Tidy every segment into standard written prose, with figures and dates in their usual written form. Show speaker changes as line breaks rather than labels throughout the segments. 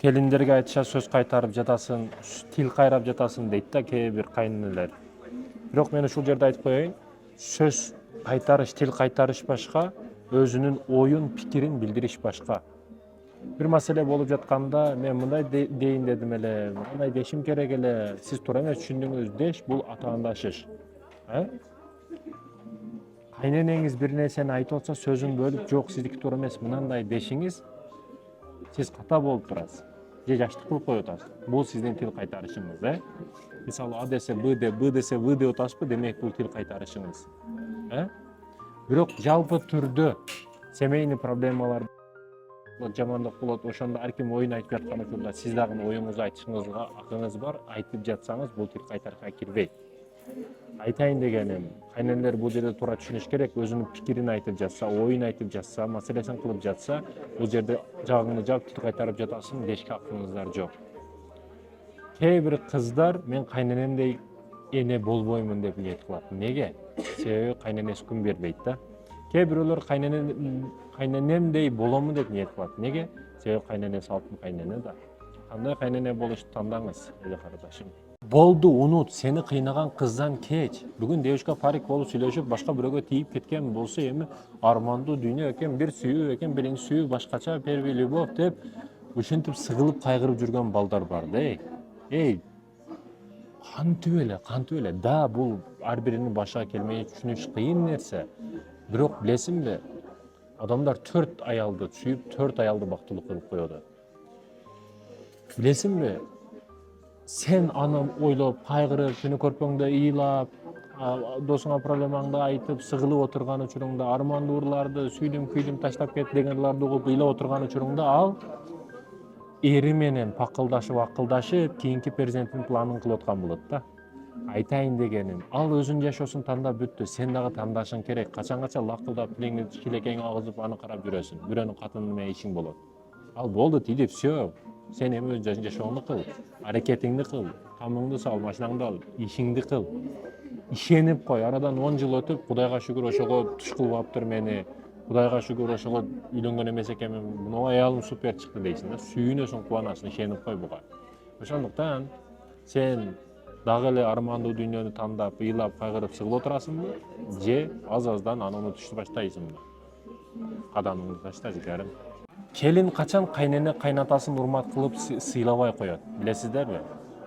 Келиндерге айтышат сөз кайтарып жатасың, тил кайрап жатасың дейт да кээ бир кайненелер. Бирок мен ушул жерде айтып коеюн, сөз кайтарыш, тил кайтарыш башка, өзүнүн оюн, пикирин билдириш башка. Бир маселе болуп жатканда мен мындай дейин дедим эле, мындай дешим керек эле, сиз туура эмес түшүндүңүз деш, бул атаандашыш. Кайненеңиз бир нерсени айтып атса, сөзүн бөлүп, жок сиздики туура эмес, мынандай дешиңиз, сиз ката болуп турасыз. Же жаштык кылып коюп атасыз. Бул сиздин тил кайтарышыңыз, Мисалы, А десе Б деп, Б десе В деп атасызбы, демек бул тил кайтарышыңыз. Бирок жалпы түрдө семейный проблемалар жамандык болот, ошондо ар ким оюн айтып жаткан учурда сиз дагы оюңузду айтышыңызга акыңыз бар, айтып жатсаңыз бул тил кайтарышка кирбейт. Айтайын дегеним, кайненелер бул жерде туура түшүнүш керек, өзүнүн пикирин айтып жатса, оюн айтып жатса, маселесин кылып жатса, бул жерде жагыңды жаап тил кайтарып жатасың дешке акыңыздар жок. Кээ бир кыздар мен кайненемдей эне болбоймун деп ниет кылат. Неге? Себеби кайненеси күн бербейт да. Кээ бирөөлөр кайненемдей боломун деп ниет кылат. Неге? Себеби кайненеси алтын кайнене да. Кандай кайнене болушту тандаңыз, эже кардашым. Болду, унут, сени кыйнаган кыздан кеч. Бүгүн девушка парик болуп сүйлөшүп, башка бирөөгө тийип кеткен болсо, эми армандуу дүйнө экен, бир сүйүү экен, биринчи сүйүү башкача, первый любовь деп ушинтип сыгылып кайгырып жүргөн балдар бар да. Кантип эле. Да, бул ар биринин башына келмей түшүнүш кыйын нерсе. Бирок билесиңби, адамдар 4 аялды сүйүп, 4 аялды бактылуу кылып коёду. Билесиңби, сен аны ойлоп, кайгырып, күнү көрпөңдө ыйлап, досуңа проблемаңды айтып, сыгылып отурган учуруңда, армандуу ырларды сүйдүм, күйдүм, таштап кет деген ырларды угуп ыйлап отурган учуруңда, ал эри менен акылдашып, кийинки перзентин планын кылып аткан болот да. Айтайын дегеним, ал өзүнүн жашоосун тандап бүттү, сен дагы тандашың керек. Качангача лакылдап, тилиңди килекең агызып, аны карап жүрөсүң. Бирөөнүн катыны менен ишиң болот. Ал болду, тиди, все. Сен эми өз жашооңду кыл, аракетиңди кыл, тамыңды сал, машинаңды ал, ишиңди кыл. Ишенип кой, арадан 10 жыл өтүп, Кудайга шүгүр ошого туш кылып алыптыр мени. Кудайга шүгүр ошого үйлөнгөн эмес экенмин, мына аялым супер чыкты дейсиң да, сүйүнөсүң, кубанасың, ишенип кой буга. Ошондуктан сен дагы эле армандуу дүйнөнү тандап, ыйлап, кайгырып сыгылып отурасыңбы, же аз-аздан аны унутушты баштайсыңбы? Кадамыңды ташта, жигерим. Келин качан кайнене кайнатасын урмат кылып сыйлабай коет, билесиздерби?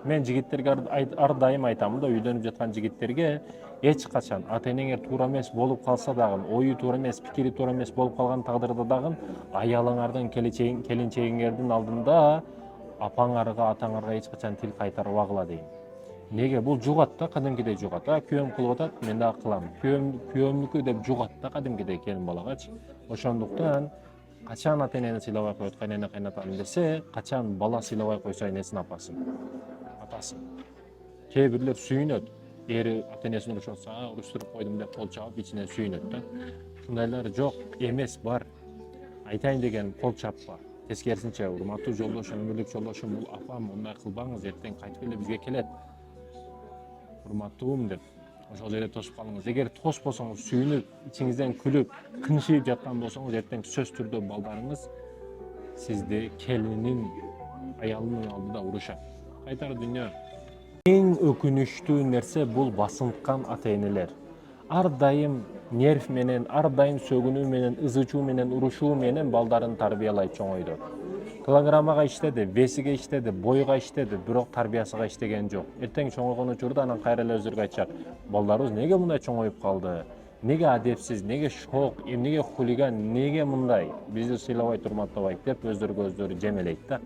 Мен жигиттерге ар дайым айтам да, үйлөнүп жаткан жигиттерге эч качан ата-энеңер туура эмес болуп калса дагы, ою туура эмес, пикири туура эмес болуп калган тагдырда дагы аялыңардын, келинчегиңердин алдында апаңарга, атаңарга эч качан тил кайтарбагыла дейм. Неге? Бул жугат да, кадимкидей жугат. Күйөөм кылып атат, мен дагы кылам. Күйөөмнүкү деп жугат да кадимкидей келин балагачы. Ошондуктан качан ата-энени сыйлабай коет, кайнене кайнатам десе, качан бала сыйлабай койсо энесин апасын, атасын. Кээ бирлер сүйүнөт, ери ата-энесин урушуп атса, уруштуруп койдум деп кол чабып ичинен сүйүнөт да. Ушундайлар жок, эмес, бар. Айтайын деген кол чаппа. Тескерисинче, урматтуу жолдошум, өмүрлүк жолдошум, бул апам, мындай кылбаңыз, эртең кайтып эле бизге келет. Урматтуум деп, ошол жерде тосуп калыңыз. Эгер тоспосоңуз, сүйүнүп, ичиңизден күлүп, кынжыйып жаткан болсоңуз, эртең сөз түрдө балдарыңыз сизди келинин, аялынын алдында урушат. Кайтар дүйнө. Эң өкүнүчтүү нерсе бул басынткан ата-энелер. Ар дайым нерв менен, ар дайым сөгүнүү менен, ызычуу менен, урушуу менен балдарын тарбиялайт, чоңойтот. Килограммага иштеди, весиге иштеди, боюга иштеди, бирок тарбиясыга иштеген жок. Эртең чоңойгон учурда анан кайра эле өздөрү айтышат. Балдарыбыз неге мындай чоңоюп калды? Неге адепсиз, неге шок, эмнеге хулиган, неге мындай? Бизди сыйлабайт, урматтабайт деп өздөрүгө өздөрү жемелейт да.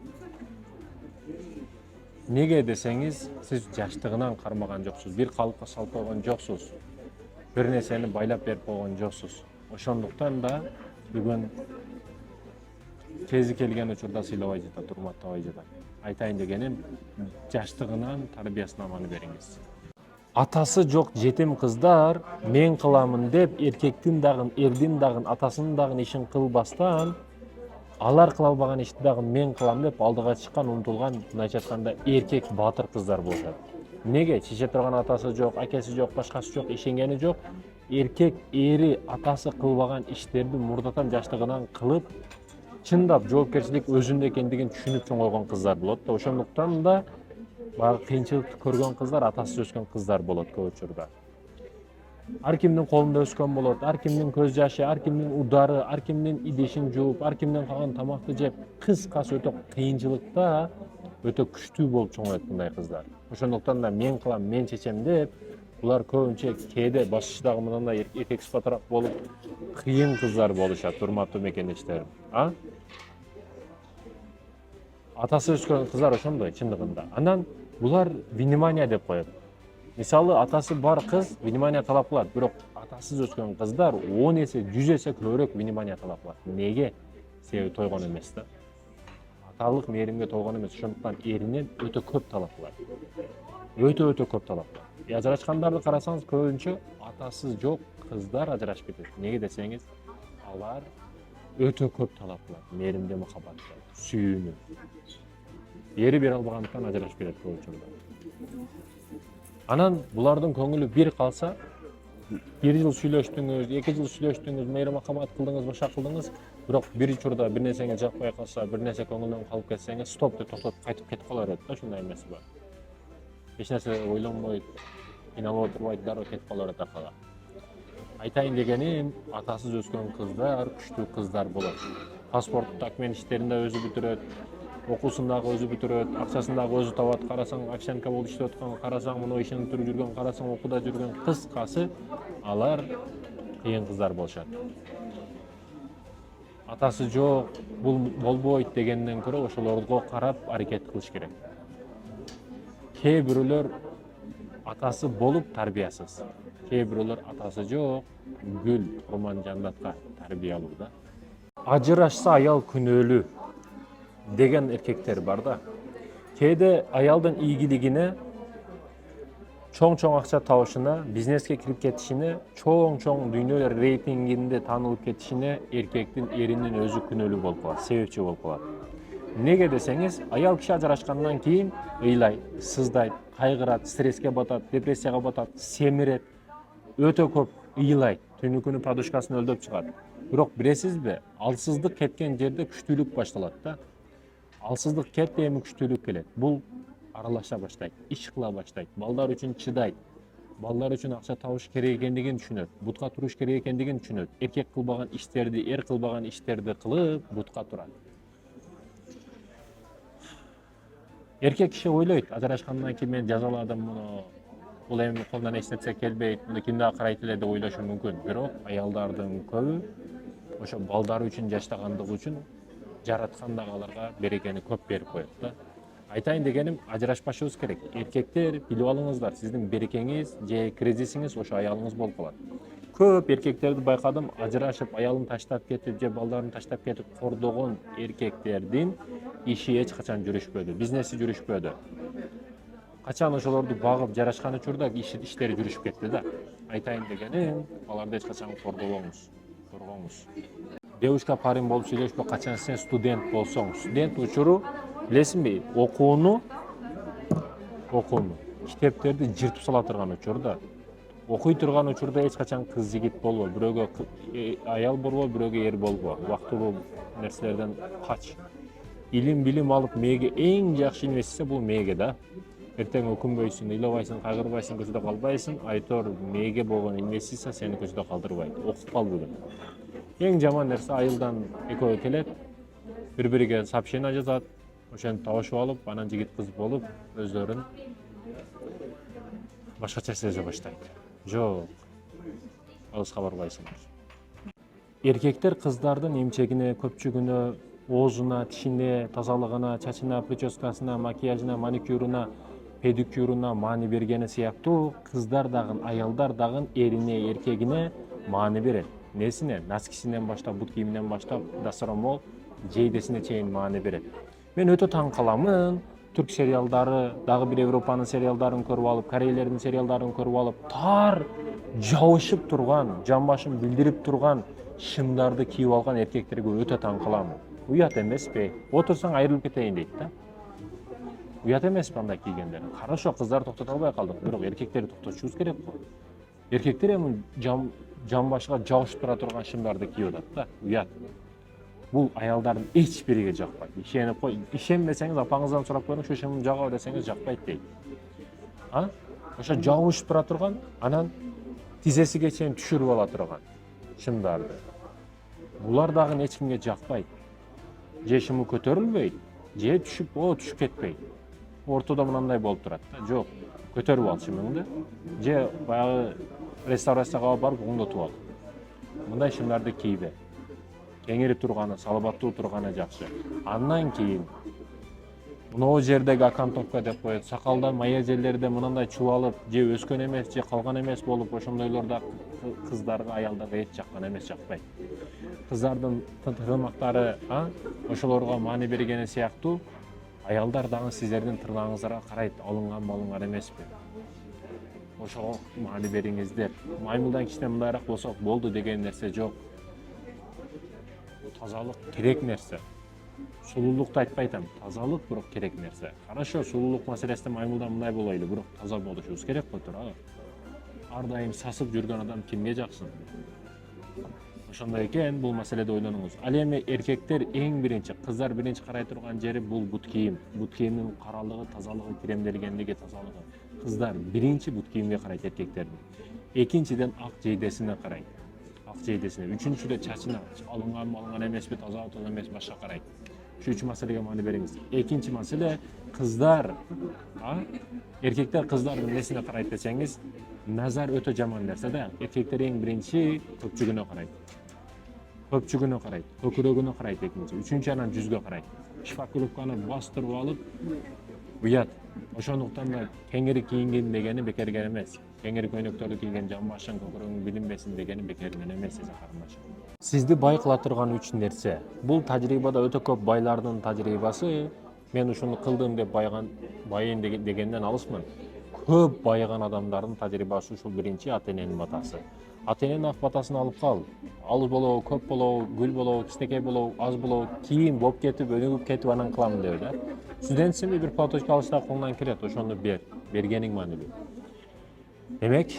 Неге десеңиз, сиз жаштыгынан кармаган жоксуз, бир калыпка салып койгон жоксуз. Бир нерсени байлап берип койгон жоксуз. Ошондуктан да бүгүн кези келген учурда сыйлабай жатат, урматтабай жатат. Айтайын дегеним, жаштыгынан, тарбиясына маани бериңиз. Атасы жок жетим кыздар мен кыламын деп эркектин дагы, эрдин дагы, атасынын дагы ишин кылбастан, алар кыла албаган ишти дагы мен кылам деп алдыга чыккан, умтулган, мындайча айтканда эркек баатыр кыздар болушат. Неге? Чече турган атасы жок, акеси жок, башкасы жок, ишенгени жок. Эркек эри атасы кылбаган иштерди мурдатан жаштыгынан кылып, чындап жоопкерчилик өзүндө экендигин түшүнүп чоңойгон кыздар болот да. Ошондуктан да баягы кыйынчылыкты көргөн кыздар атасыз өскөн кыздар болот көп учурда. Ар кимдин колунда өскөн болот, ар кимдин көз жашы, ар кимдин удары, ар кимдин идешин жууп, ар кимдин калган тамакты жеп, кыскасы өтө кыйынчылыкта өтө күчтүү болуп чоңоет мындай кыздар. Ошондуктан да мен кылам, мен чечем деп, булар көбүнчө кээде башчыдагы мындай эркек сыпатыраак болуп, кыйын кыздар болушат, урматтуу мекендештерим. Атасы өскөн кыздар ошондой чындыгында. Анан булар внимание деп коет. Мисалы, атасы бар кыз внимание талап кылат, бирок атасыз өскөн кыздар 10 эсе, 100 эсе көбүрөөк внимание талап кылат. Неге? Себеби тойгон эмес да. Аталык мээримге тойгон эмес, ошондуктан эринен өтө көп талап кылат. Өтө көп талап кылат. Ажырашкандарды карасаңыз, көбүнчө атасыз жок кыздар ажырашып кетет. Неге десеңиз, алар өтө көп талап кылат. Мээримге, махабатка, сүйүүнү. Ери бере албагандыктан ажырашып кетет көп учурда. Анан булардын көңүлү бир калса, 1 жыл сүйлөштүңүз, 2 жыл сүйлөштүңүз, мейрим махабат кылдыңыз, башка кылдыңыз, бирок бир учурда бир нерсеңиз жакпай калса, бир нерсе көңүлдөн калып кетсеңиз, стоп деп токтотуп кайтып кетип кала берет да, ушундай эмеси бар. Эч нерсе ойлонбойт, кыйналып отурбайт, дароо кетип кала берет аркага. Айтайын дегеним, атасыз өскөн кыздар күчтүү кыздар болот. Паспорттук документ иштеринде өзү бүтүрөт, окуусундагы өзү бүтүрөт, акчасындагы өзү табат, карасаң официантка болуп иштеп аткан, карасаң мына ишинип туруп жүргөн, карасаң окууда жүргөн, кыскасы алар кыйын кыздар болушат. Атасы жок, бул болбойт дегенден көрө ошолорго карап аракет кылыш керек. Кээ бирөөлөр атасы болуп тарбиясыз, кээ бирөөлөр атасы жок, гүл, курман жандатка тарбиялуу да. Ажырашса аял күнөөлүү деген эркектер бар да. Кээде аялдын ийгилигине, чоң-чоң акча табышына, бизнеске кирип кетишине, чоң-чоң дүйнө рейтингинде таанылып кетишине эркектин эринин өзү күнөөлүү болуп калат, себепчи болуп калат. Неге десеңиз, аял киши ажырашкандан кийин ыйлайт, сыздайт, кайгырат, стресске батат, депрессияга батат, семирет, өтө көп ыйлайт, түнү-күнү подушкасын өлдөп чыгат. Бирок билесизби, алсыздык кеткен жерде күчтүүлүк башталат да. Алсыздык кетти, эми күчтүүлүк келет. Бул аралаша баштайт, иш кыла баштайт, балдар үчүн чыдайт, балдар үчүн акча табыш керек экендигин түшүнөт, бутка туруш керек экендигин түшүнөт. Эркек кылбаган иштерди, эр кылбаган иштерди кылып, бутка турат. Эркек киши ойлойт, ажырашкандан кийин мен жазаладым муну, бул эми колунан эч нерсе келбейт, муну ким дагы карайт эле деп ойлошу мүмкүн. Бирок аялдардын көбү ошо балдары үчүн жаштагандыгы үчүн жараткан дагы аларга берекени көп берип коет да. Айтайын дегеним, ажырашпашыбыз керек. Эркектер, билип алыңыздар, сиздин берекеңиз же кризисиңиз ошо аялыңыз болуп калат. Көп эркектерди байкадым, ажырашып, аялын таштап кетип же балдарын таштап кетип кордогон эркектердин иши эч качан жүрүшпөдү, бизнеси жүрүшпөдү. Качан ошолорду багып жарашкан учурда иштери жүрүшүп кетти да. Айтайын дегеним, аларды эч качан кордобоңуз, коргоңуз. Девушка парень болуп сүйлөшпө, качан сен студент болсоң, студент учуру билесиңби, окууну китептерди жыртып сала турган учурда, окуй турган учурда эч качан кыз жигит болбо, бирөөгө аял болбо, бирөөгө эр болбо. Убактылуу нерселерден кач. Илим алып мээге эң жакшы инвестиция бул мээге да. Эртең өкүнбөйсүн, ыйлабайсың, кайгырбайсың, көчөдө калбайсың, айтор мээге болгон инвестиция сени көчөдө калдырбайт. Окуп кал бүгүн. Эң жаман нерсе айылдан экөө келет, бири-бириге сообщение жазат, ошентип табышып алып, анан жигит кыз болуп, өздөрүн башкача сезе баштайт. Жок, алыска барбайсыңдар. Эркектер кыздардын эмчегине, көпчүгүнө, оозуна, тишине, тазалыгына, чачына, прическасына, макияжына, маникюруна, педикюруна маани бергени сыяктуу, кыздар дагы, аялдар дагы эрине, эркегине маани берет. Несине? Носкисинен баштап, бут кийиминен баштап, дасаромол, жейдесине чейин маани берет. Мен өтө таң каламын, түрк сериалдары, дагы бир Европанын сериалдарын көрүп алып, корейлердин сериалдарын көрүп алып, тар жабышып турган, жамбашын билдирип турган шымдарды кийип алган эркектерге өтө таң каламын. Уят эмеспи? Отурсаң айрылып кетейин дейт да. Уят эмеспи андай кийгендер? Хорошо, кыздар токтото албай калдык, бирок эркектерди токтотушубуз керек го. Эркектер эми жамбашка жабышып тура турган шымдарды кийип атат да. Уят. Бул аялдардын эч бириге жакпайт. Ишенип кой. Ишенбесеңиз апаңыздан сурап көрүңүз, шешемин жагабы десеңиз жакпайт дейт. Ошо жабышып тура турган, анан тизесиге чейин түшүрүп ала турган шымдарды. Булар дагы эч кимге жакпайт. Же шымы көтөрүлбөйт, же түшүп кетпейт. Ортодо мындай болуп турат да. Жок, көтөрүп ал шымыңды. Же баягы реставрацияга алып барып оңдотуп ал. Мындай шымдарды кийбе. Кеңири турганы, салабаттуу турганы жакшы. Андан кийин мынау жердеги окантовка деп коет, сакалда мая жерлерде мындай чубалып, же өскөн эмес, же калган эмес болуп, ошондойлор да кыздарга, аялдарга эч жаккан эмес, жакпайт. Кыздардын тырнактары, ошолорго маани бергени сыяктуу, аялдар дагы сиздердин тырнагыңыздарга карайт, алынган эмеспи. Ошого маани бериңиздер. Маймылдан кичине мындайраак болсок болду деген нерсе жок. Тазалык керек нерсе. Сулуулукту айтпайтам, тазалык бирок керек нерсе. Хорошо, сулуулук маселесинде маймылдан мындай болойлу, бирок таза болушубуз керек го туурабы? Ар дайым сасып жүргөн адам кимге жаксын? Ошондой экен, бул маселеде ойлонуңуз. Ал эми эркектер эң биринчи, кыздар биринчи карай турган жери бул бут кийим. Бут кийимдин каралыгы, тазалыгы, кремделгендиги, тазалыгы. Кыздар биринчи бут кийимге карайт эркектердин. Экинчиден ак жейдесине карайт. Ак жейдесине. Үчүнчүдө чачына, алынган эмеспи, таза эмес, башка карайт. Şu üç meseleye maani beriniz. Ekinci mesele kızlar, erkekler kızların nesine karayt deseniz, nazar öte jaman nerse de erkekler en birinci köpçügüne karayt. Köpçügüne karayt, kökürögüne karayt ekinci. Üçüncü anan жүзгө karayt. Şifakülükkаны bastırıp alıp uyat. Ошондуктан да кеңири кийинген дегени бекерген эмес. Кеңири көйнөктөрдү кийген жамбашың көкүрөгүң билинбесин дегени бекерген эмес эже карындашым. Сизди бай кыла турган үч нерсе. Бул тажрыйбада өтө көп байлардын тажрыйбасы. Мен ушуну кылдым деп байын дегенден алысмын. Көп байыган адамдардын тажрыйбасы ушул биринчи ата-эненин батасы. Ата-эненин ак батасын алып кал. Алыс болобу, көп болобу, гүл болобу, кичинекей болобу, аз болобу, кийин болуп кетип, өнүгүп кетип анан кыламын деп да. Студентсиңби бир платочка алышта колуңдан келет, ошону бер. Бергениң маанилүү. Демек,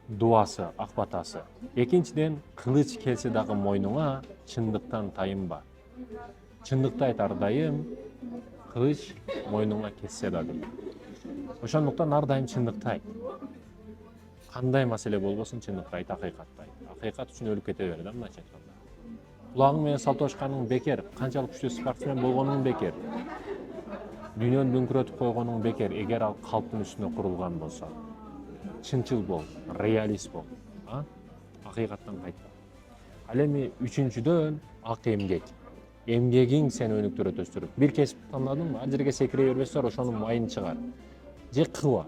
дуасы, ак батасы. Экинчиден, кылыч келсе дагы мойнуңа, чындыктан тайынба. Чындыкты айт ар дайым, кылыч мойнуңа кессе дагы. Ошондуктан ар дайым чындыкты айт. Кандай маселе болбосун чындыкты айт, акыйкатты айт. Акыйкат үчүн өлүп кете бер да, мындайча айтканда. Кулагың менен салтошканың бекер, канчалык күчтүү спортсмен болгонуң бекер. Дүйнөнү дүңкүрөтүп койгонуң бекер, эгер ал калптын үстүнө курулган болсо. Чынчыл бол, реалист бол. Акыйкаттан кайтпа. Ал эми үчүнчүдөн ак эмгек. Эмгегиң сени өнүктүрөт, өстүрөт. Бир кесип тандадыңбы? Ал жерге секире бербесиңер, ошонун майын чыгар. Же кылба.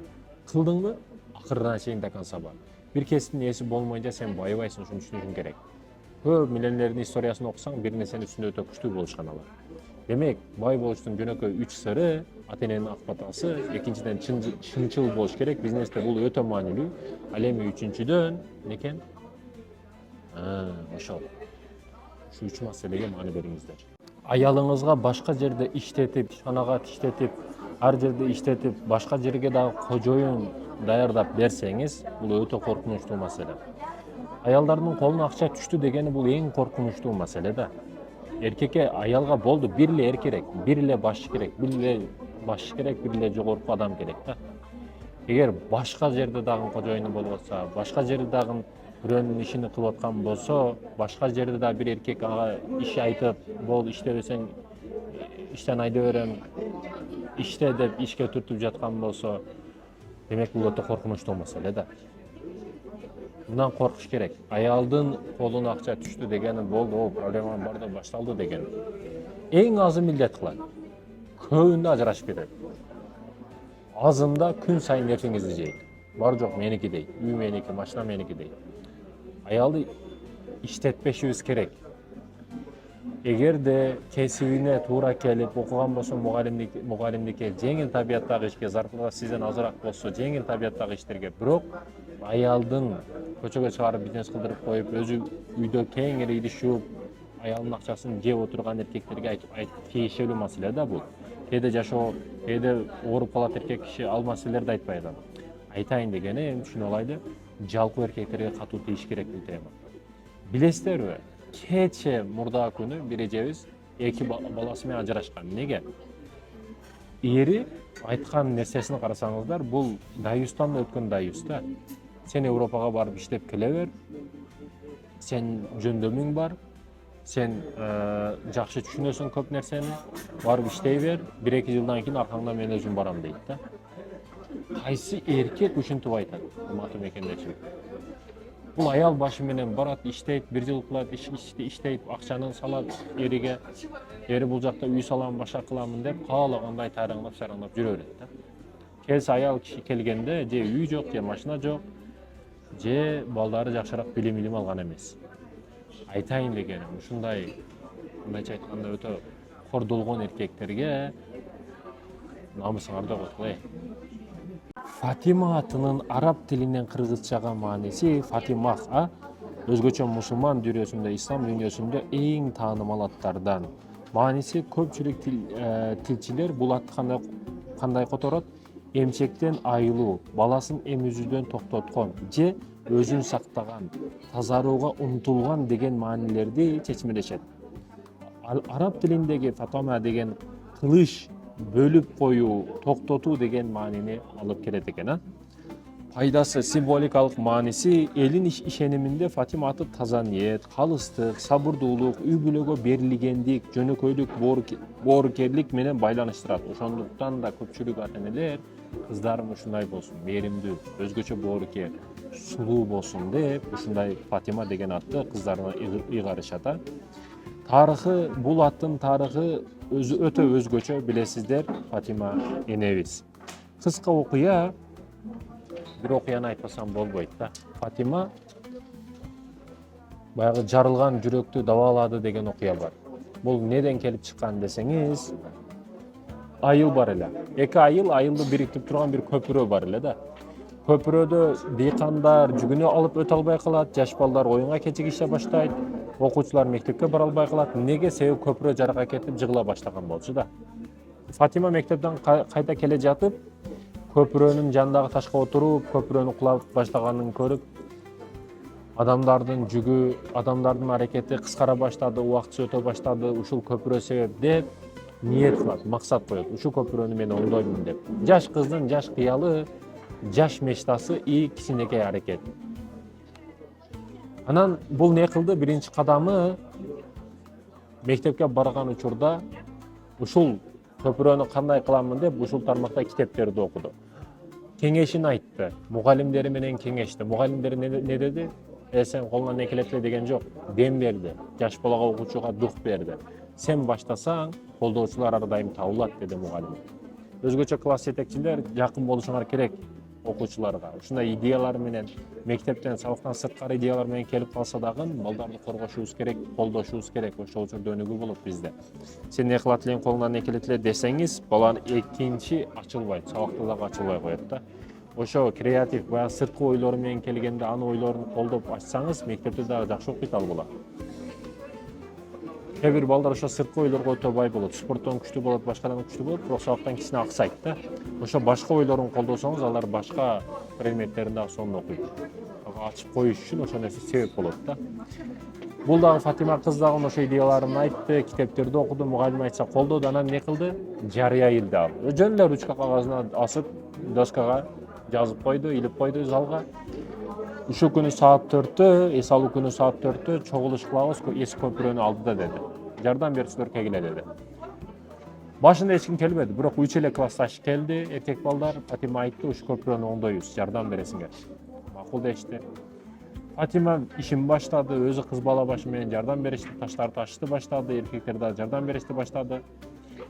Кылдыңбы? Акырына чейин до конца бар. Бир кесиптин ээси болмойнча сен байыбайсың, ушуну түшүнүшүң керек. Көп миллионерлердин историясын окусаң, бир нерсенин үстүндө өтө күчтүү болушкан алар. Демек, бай болуштун жөнөкөй 3 сыры, ата-эненин ак батасы, экинчиден чынчыл болуш керек. Бизнесте бул өтө маанилүү. Ал эми үчүнчүдөн некен? Ошол. Ушу 3 маселеге маани бериңиздер. Аялыңызга башка жерде иштетип, ишканага иштетип, ар жерде иштетип, башка жерге дагы кожоюн даярдап берсеңиз, бул өтө коркунучтуу маселе. Аялдардын колуна акча түштү дегени бул эң коркунучтуу маселе да. Эркекке аялга болду, бир эле эр керек, бир эле баш керек, бир эле жогорку адам керек да. Эгер башка жерде дагы кожоюну болуп атса, башка жерде дагы бирөөнүн ишини кылып аткан болсо, башка жерде да бир эркек ага иш айтып, бол иштебесең иштен айдап берем, иште деп ишке түртүп жаткан болсо, демек бул өтө коркунучтуу маселе да. Мындан коркуш керек. Аялдын колуна акча түштү дегени болду, проблема барды, башталды деген. Эң азы милдет кылат. Көбүндө ажырашып кетет. Азында күн сайын нерсеңизди жейт. Бар жок меники дейт, үй меники, машина меники дейт. Аялды иштетпешибиз керек. Эгерде кесибине туура келип окуган болсо, мугалимдикке, жеңил табияттагы ишке, зарплата сизден азыраак болсо, жеңил табияттагы иштерге, бирок аялдын көчөгө чыгарып бизнес кылдырып коюп, өзү үйдө кеңири идиш жууп, аялдын акчасын жеп отурган эркектерге тиешелүү маселе да бул. Кээде жашоо, кээде ооруп калат эркек киши, ал маселелерди айтпай атам. Айтайын дегени, түшүнө алайды, жалпы эркектерге катуу тийиш керек бул тема. Билесиздерби? Keçe murda күнү bir эжебиz эки баласы менен ажырашкан. Неге? Ери айткан нерсесин карасаңыздар, бул даюстан да өткөн даюс да. Сен Европага барып иштеп келе бер. Сен жөндөмүң бар. Сен жакшы түшүнөсүң көп нерсени. Барып иштей бер. 1-2 жылдан кийин аркаңдан мен өзүм барам дейт да. Кайсы эркек ушинтип айтат? Урматтуу мекендешим. Бул аял башы менен барат, иштейт, 1 жыл кылат, иштейт, акчаны салат эриге. Eri бул жакта үй салам, башка кыламын деп, каалагандай тайраңдап, сайраңдап жүрө берет да. Келсе аял киши келгенде, же үй жок, же машина жок, же балдары жакшыраак билим алган эмес. Айтайын дегеним, ушундай, мындайча айтканда өтө кордолгон эркектерге намысыңарды коткула. Фатима атынын араб тилинен кыргызчага мааниси Фатимах, өзгөчө мусулман дүйрөсүндө, ислам дүйнөсүндө эң таанымал аттардан. Мааниси көпчүлүк тилчилер бул атты кандай которот? Эмчектен айылуу, баласын эмизүүдөн токтоткон же өзүн сактаган, тазарууга умтулган деген маанилерди чечмелешет. Араб тилиндеги фатома деген кылыш, бөлүп коюу, токтотуу деген маанини алып келет экен. Пайдасы, символикалык мааниси элин ишениминде Фатима аты таза ниет, калыстык, сабырдуулук, үй бүлөгө берилгендик, жөнөкөйлүк, боорукерлик менен байланыштырат. Ошондуктан да көпчүлүк ата-энелер кыздарым ушундай болсун, мээримдүү, өзгөчө боорукер, сулуу болсун деп ушундай Фатима деген атты кыздарына ыйгарышат. Тарыхы, бул аттын тарыхы өтө өзгөчө, билесиздер, Фатима энебиз. Кыска окуя, бир окуяны айтпасам болбойт да. Фатима баягы жарылган жүрөктү дабалады деген окуя бар. Бул неден келип чыккан десеңиз, айыл бар эле. Эки айылды бириктирип турган бир көпүрө бар эле да. Көпүрөдө дыйкандар жүгүнү алып өтө албай калат, жаш балдар оюнга кечигише баштайт, окуучулар мектепке бара албай калат. Неге? Себеби көпүрө жарака кетип жыгыла баштаган болчу да. Фатима мектептен кайта келе жатып, көпүрөнүн жанындагы ташка отуруп, көпүрөнү кулап баштаганын көрүп, адамдардын жүгү, адамдардын аракети кыскара баштады, убакыт өтө баштады, ушул көпүрө себеп деп ниет кылат, максат коет. Ушул көпүрөнү мен оңдоймун деп. Жаш кыздын жаш кыялы, жаш мечтасы и кичинекей аракет. Анан бул не кылды? Биринчи кадамы мектепке барган учурда ушул көпүрөнү кандай кыламын деп ушул тармакта китептерди окуду. Кеңешин айтты, мугалимдери менен кеңешти. Мугалимдери не деди? Сен колуңан не келет эле деген жок, дем берди. Жаш балага, окуучуга дух берди. Сен баштасаң, колдоочулар ар дайым табылат, деди мугалим. Өзгөчө класс жетекчилер жакын болушуңар керек окуучуларга. Ушундай идеялар менен, мектептен, сабактан сырткары идеялар менен келип калса дагы, балдарды коргошубуз керек, колдошубуз керек. Ошол учурда өнүгүү болот бизде. Сен не кылат элең, колуңан не келет эле десеңиз, баланын экинчи ачылбайт, сабакта дагы ачылбай коет да. Ошо креатив, баягы сырткы ойлору менен келгенде, анын ойлорун колдоп ачсаңыз, мектепте дагы жакшы окуйт ал бала. Кээ бир балдар ошо сырткы ойлорго өтө бай болот, спорттон күчтүү болот, башкадан күчтүү болот, бирок сабактан кичине аксайт да. Ошо башка ойлорун колдосоңуз, алар башка предметтерин дагы сонун окуйт. Ачып коюш үчүн ошол нерсе себеп болот да. Бул дагы Фатима кыз дагы ошо идеяларын айтты, китептерди окуду, мугалим айтса колдоду, анан не кылды? Жарыя илди ал. Жөн эле ручка кагазына асып, доскага жазып койду, илип койду залга. Ушул күнү саат 4-тө, эс алуу күнү саат 4-тө чогулуш кылабыз, эски көпүрөнү алдыда деди. Жардам берүүчүлөр келгиле деди. Башында эч ким келбеди, бирок 3 эле классташ келди, эркек балдар. Фатима айтты, ушул көпүрөнү оңдойбуз, жардам бересиңер. Макул дешти. Фатима ишин баштады, өзү кыз бала башы менен жардам беришти, таштарды ташышты баштады, эркектер да жардам беришти баштады.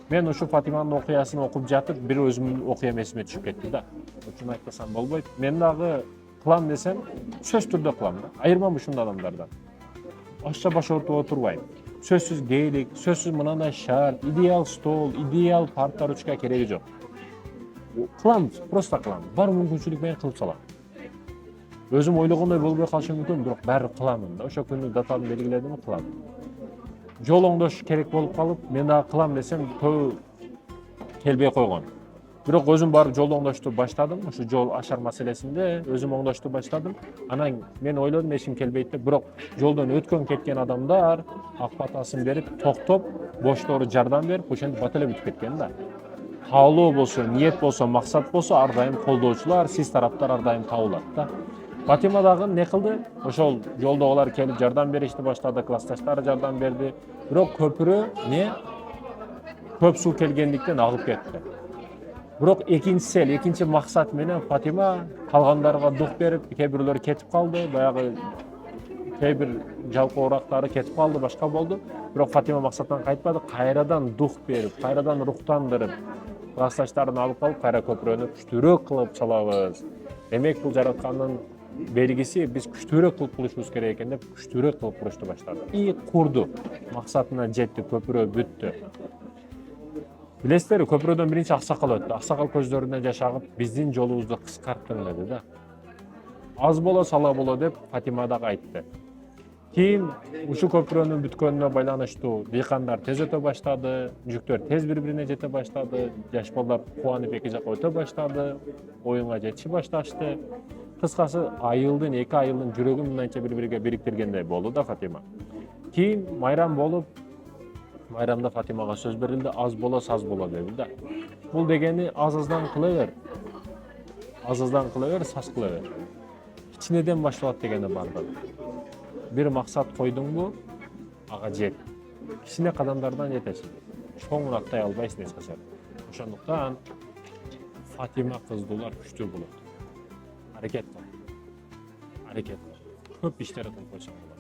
Мен ушул Фатиманын окуясын окуп жатып, бир өзүмдүн окуям эсиме түшүп кетти да. Ушуну айтпасам болбойт. Мен дагы кылам десем, сөз түрдө кылам да. Айырмам ушундай адамдардан. Ашча баш ортуп отурбайм. Сөзсүз гейлик, сөзсүз мынандай шарт, идеал стол, идеал парта, ручка кереги жок. Кылам, просто кылам. Бар мүмкүнчүлүк менен кылып салам. Өзүм ойлогондой болбой калышы мүмкүн, бирок баары кыламын да. Ошо күнү датаны белгиледим, кылам. Жол оңдош керек болуп калып, мен дагы кылам десем, көбү келбей койгон. Бирок өзүм барып жол оңдошту баштадым. Ушу жол ашар маселесинде өзүм оңдошту баштадым. Анан мен ойлодум эчим келбейт деп. Бирок жолдон өткөн кеткен адамдар ак батасын берип, токтоп, боштору жардам берип, ошентип бат эле бүтүп кеткен да. Каалоо болсо, ниет болсо, максат болсо, ар дайым колдоочулар, сиз тараптар ар дайым табылат да. Фатима дагы не кылды? Ошол жолдогулар келип жардам беришти баштады, классташтары жардам берди. Бирок көпүрө көп суу келгендиктен агып кетти. Бирок экинчи максат менен Фатима калгандарга дух берип, кээ бирлери кетип калды, баягы кээ бир жалкоорактары кетип калды, башка болду. Бирок Фатима максаттан кайтпады, кайрадан дух берип, кайрадан рухтандырып, классташтарын алып калып, кайра көпүрөнү күчтүүрөөк кылып салабыз. Демек бул жараткандын белгиси, биз күчтүүрөөк кылып курушубуз керек экен деп, күчтүүрөөк кылып курушту баштады. И курду, максатына жетти, көпүрө бүттү. Билесиздерби, көпүрөдөн биринчи аксакал өттү. Аксакал көздөрүнөн жаш агып, биздин жолубузду кыскарттың деди да. Аз боло, сала боло деп Фатима дагы айтты. Кийин ушу көпүрөнүн бүткөнүнө байланыштуу дыйкандар тез өтө баштады, жүктөр тез бири-бирине жете баштады, жаш балдар кубанып эки жакка өтө баштады, оюнга жетиши башташты. Кыскасы, эки айылдын жүрөгүн мындайча бири-бириге бириктиргендей болду да Фатима. Кийин майрам болуп, майрамда Фатимага сөз берилди, аз боло, саз боло деди да. Бул дегени аз-аздан кыла бер, саз кыла бер. Кичинеден башталат дегени бар да. Бир максат койдуңбу, ага жет. Кичине кадамдардан жетесиң. Чоңун аттай албайсың эч качан. Ошондуктан Фатима кыздуулар күчтүү болот. Аракет кыл. Көп иштер кылып койсоң болот.